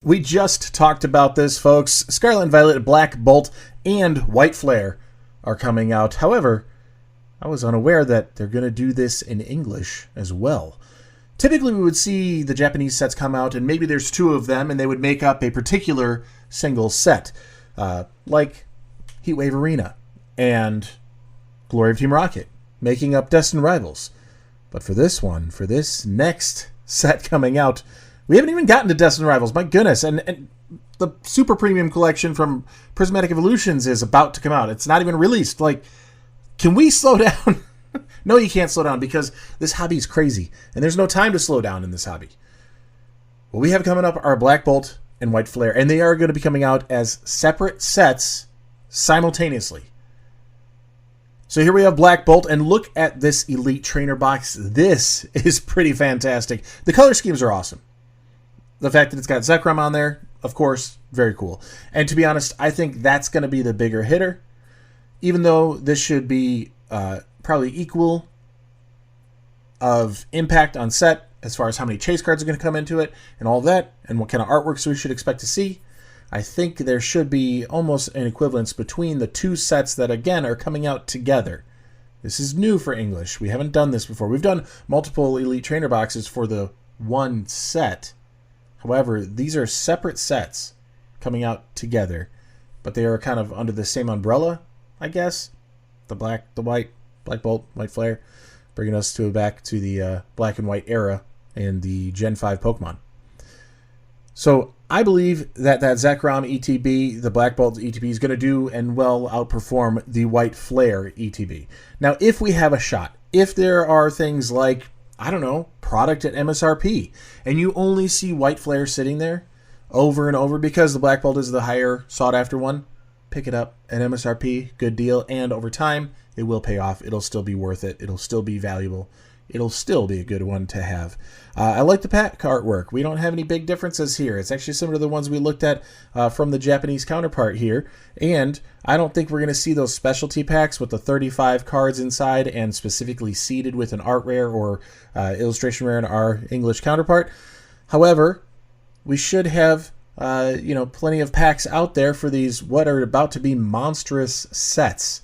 We just talked about this, folks. Scarlet and Violet, Black Bolt, and White Flare are coming out. However, I was unaware that they're going to do this in English as well. Typically, we would see the Japanese sets come out, and maybe there's two of them, and they would make up a particular single set, like Heatwave Arena and Glory of Team Rocket, making up Destined Rivals. But for this one, for this next set coming out, we haven't even gotten to Destined Rivals. My goodness. And the Super Premium Collection from Prismatic Evolutions is about to come out. It's not even released. Like, can we slow down? No, you can't slow down because this hobby is crazy. And there's no time to slow down in this hobby. What we have coming up are Black Bolt and White Flare. And they are going to be coming out as separate sets simultaneously. So here we have Black Bolt, and look at this Elite Trainer box. This is pretty fantastic. The color schemes are awesome. The fact that it's got Zekrom on there, of course, very cool. And to be honest, I think that's going to be the bigger hitter. Even though this should be probably equal of impact on set as far as how many chase cards are going to come into it and all that, and what kind of artworks we should expect to see. I think there should be almost an equivalence between the two sets that, again, are coming out together. This is new for English. We haven't done this before. We've done multiple Elite Trainer boxes for the one set. However, these are separate sets coming out together, but they are kind of under the same umbrella, I guess. The black, the white, Black Bolt, White Flare, bringing us back to the black and white era in the Gen 5 Pokemon. So I believe that Zekrom ETB, the Black Bolt ETB, is going to do and well outperform the White Flare ETB. Now, if we have a shot, if there are things like, I don't know, product at MSRP, and you only see White Flare sitting there over and over because the Black Bolt is the higher sought-after one, pick it up at MSRP, good deal, and over time, it will pay off. It'll still be worth it. It'll still be valuable. It'll still be a good one to have. I like the pack artwork. We don't have any big differences here. It's actually similar to the ones we looked at from the Japanese counterpart here. And I don't think we're going to see those specialty packs with the 35 cards inside and specifically seeded with an art rare or illustration rare in our English counterpart. However, we should have plenty of packs out there for these what are about to be monstrous sets.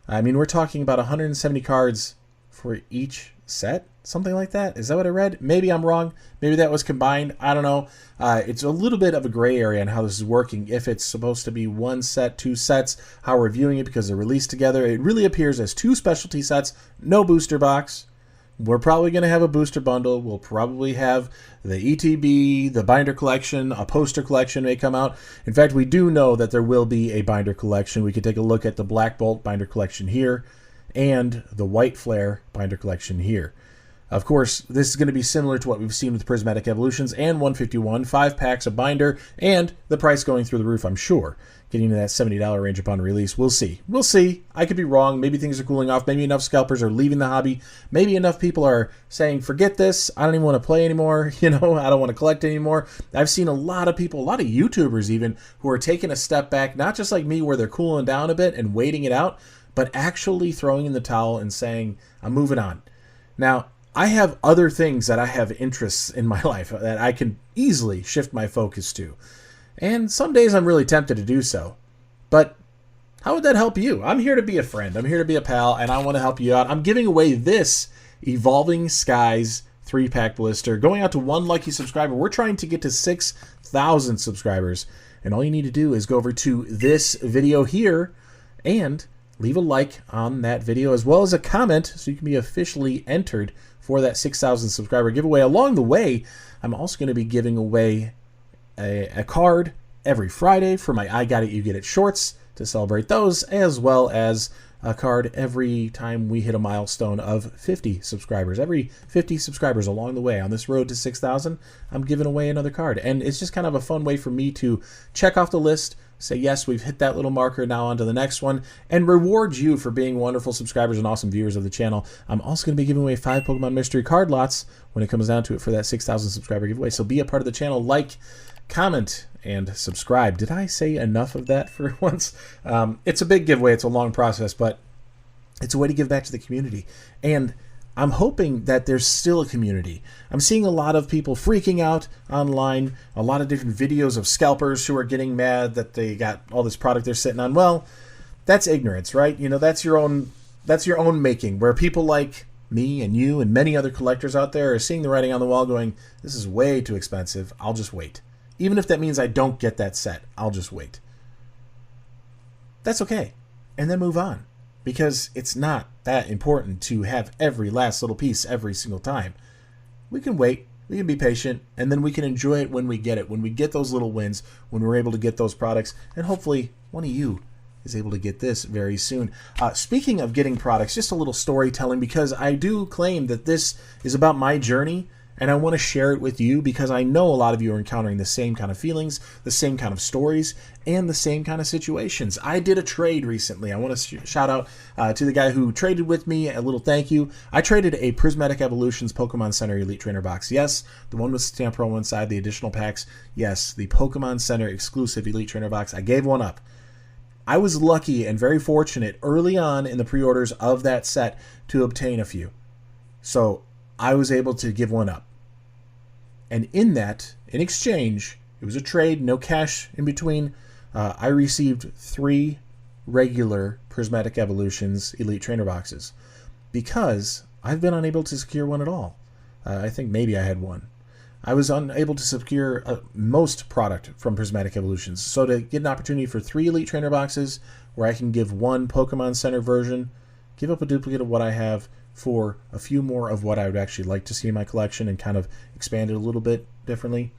I mean, we're talking about 170 cards for each set, something like that. Is that what I read? Maybe I'm wrong. Maybe that was combined. I don't know. It's a little bit of a gray area on how this is working. If it's supposed to be one set, two sets, how we're viewing it because they're released together. It really appears as two specialty sets, no booster box. We're probably going to have a booster bundle. We'll probably have the ETB, the binder collection, a poster collection may come out. In fact, we do know that there will be a binder collection. We could take a look at the Black Bolt binder collection here and the White Flare binder collection here. Of course, this is going to be similar to what we've seen with Prismatic Evolutions and 151, 5 packs of binder, and the price going through the roof, I'm sure. Getting to that $70 range upon release. We'll see. We'll see. I could be wrong. Maybe things are cooling off. Maybe enough scalpers are leaving the hobby. Maybe enough people are saying, forget this. I don't even want to play anymore. I don't want to collect anymore. I've seen a lot of people, a lot of YouTubers even, who are taking a step back, not just like me where they're cooling down a bit and waiting it out, but actually throwing in the towel and saying, I'm moving on. Now, I have other things that I have interests in my life that I can easily shift my focus to. And some days I'm really tempted to do so. But how would that help you? I'm here to be a friend. I'm here to be a pal, and I want to help you out. I'm giving away this Evolving Skies 3-pack blister, going out to one lucky subscriber. We're trying to get to 6,000 subscribers. And all you need to do is go over to this video here and leave a like on that video as well as a comment so you can be officially entered for that 6,000 subscriber giveaway. Along the way, I'm also going to be giving away a card every Friday for my I Got It, You Get It shorts to celebrate those, as well as a card every time we hit a milestone of 50 subscribers. Every 50 subscribers along the way on this road to 6,000, I'm giving away another card. And it's just kind of a fun way for me to check off the list, say, yes, we've hit that little marker, now on to the next one, and reward you for being wonderful subscribers and awesome viewers of the channel. I'm also going to be giving away 5 Pokemon Mystery card lots when it comes down to it for that 6,000 subscriber giveaway. So be a part of the channel, like, comment, and subscribe. Did I say enough of that for once? It's a big giveaway. It's a long process, but it's a way to give back to the community. And I'm hoping that there's still a community. I'm seeing a lot of people freaking out online, a lot of different videos of scalpers who are getting mad that they got all this product they're sitting on. Well, that's ignorance, right? You know, that's your own making, where people like me and you and many other collectors out there are seeing the writing on the wall going, this is way too expensive. I'll just wait. Even if that means I don't get that set, I'll just wait. That's okay. And then move on. Because it's not that important to have every last little piece every single time. We can wait, we can be patient, and then we can enjoy it when we get it, when we get those little wins, when we're able to get those products, and hopefully one of you is able to get this very soon. Speaking of getting products, just a little storytelling, because I do claim that this is about my journey, and I want to share it with you because I know a lot of you are encountering the same kind of feelings, the same kind of stories, and the same kind of situations. I did a trade recently. I want to shout out to the guy who traded with me. A little thank you. I traded a Prismatic Evolutions Pokemon Center Elite Trainer box. Yes, the one with Stamp Pro inside, the additional packs. Yes, the Pokemon Center exclusive Elite Trainer box. I gave one up. I was lucky and very fortunate early on in the pre-orders of that set to obtain a few. So I was able to give one up. And in that, in exchange, it was a trade, no cash in between. I received 3 regular Prismatic Evolutions Elite Trainer boxes because I've been unable to secure one at all. I think maybe I had one. I was unable to secure most product from Prismatic Evolutions. So to get an opportunity for 3 Elite Trainer boxes where I can give 1 Pokemon Center version, give up a duplicate of what I have for a few more of what I would actually like to see in my collection and kind of expand it a little bit differently.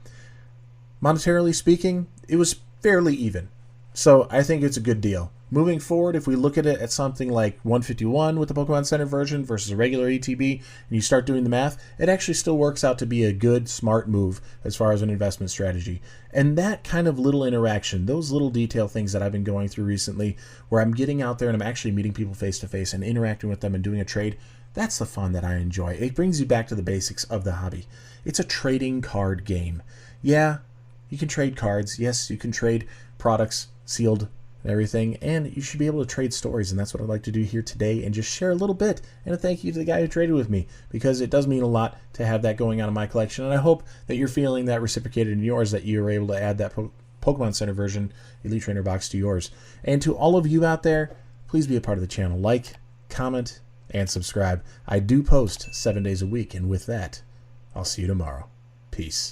Monetarily speaking, it was fairly even. So I think it's a good deal. Moving forward, if we look at it at something like 151 with the Pokemon Center version versus a regular ETB, and you start doing the math, it actually still works out to be a good, smart move as far as an investment strategy. And that kind of little interaction, those little detail things that I've been going through recently, where I'm getting out there and I'm actually meeting people face to face and interacting with them and doing a trade, that's the fun that I enjoy. It brings you back to the basics of the hobby. It's a trading card game. Yeah, you can trade cards. Yes, you can trade products, sealed and everything, and you should be able to trade stories, and that's what I'd like to do here today and just share a little bit. And a thank you to the guy who traded with me, because it does mean a lot to have that going on in my collection, and I hope that you're feeling that reciprocated in yours, that you were able to add that Pokemon Center version Elite Trainer box to yours. And to all of you out there, please be a part of the channel. Like, comment, and subscribe. I do post 7 days a week, and with that, I'll see you tomorrow. Peace.